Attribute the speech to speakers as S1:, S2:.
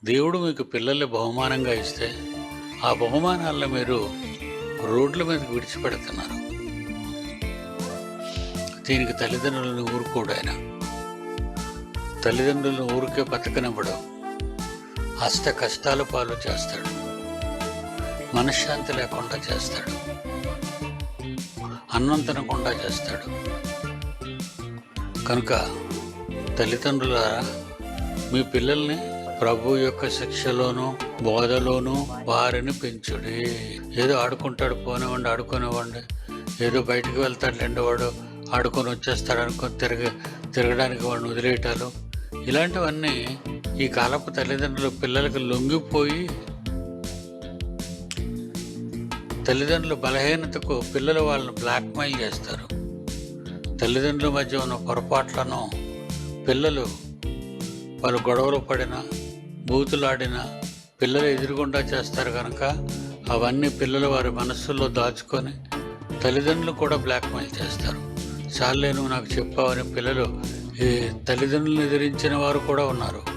S1: దేవుడు మీకు పిల్లల్ని బహుమానంగా ఇస్తే, ఆ బహుమానాలను మీరు రోడ్ల మీదకి విడిచిపెడుతున్నారు. దీనికి తల్లిదండ్రులను ఊరుకోడు ఆయన. తల్లిదండ్రులను ఊరికే బతకనివ్వడం, అష్ట కష్టాల పాలు చేస్తాడు, మనశ్శాంతి లేకుండా చేస్తాడు, అన్నం తినకుండా చేస్తాడు. కనుక తల్లిదండ్రులారా, మీ పిల్లల్ని ప్రభు యొక్క శిక్షలోనూ బోధలోనూ వారిని పెంచుడి. ఏదో ఆడుకుంటాడు, పోనివ్వండి, ఆడుకునివ్వండి. ఏదో బయటికి వెళ్తాడు వాడు, ఆడుకొని వచ్చేస్తాడు అనుకొని తిరగడానికి వాడిని వదిలేయటాలు, ఇలాంటివన్నీ ఈ కాలపు తల్లిదండ్రులు పిల్లలకు లొంగిపోయి, తల్లిదండ్రుల బలహీనతకు పిల్లలు వాళ్ళని బ్లాక్మెయిల్ చేస్తారు. తల్లిదండ్రుల మధ్య ఉన్న పొరపాట్లను పిల్లలు వాళ్ళు గొడవలు పడినా, బూతులాడినా పిల్లలు ఎదురుగుండా చేస్తారు. కనుక అవన్నీ పిల్లలు వారి మనస్సుల్లో దాచుకొని తల్లిదండ్రులు కూడా బ్లాక్మెయిల్ చేస్తారు. చాలే నువ్వు నాకు చెప్పావని పిల్లలు ఈ తల్లిదండ్రులను ఎదిరించిన వారు కూడా ఉన్నారు.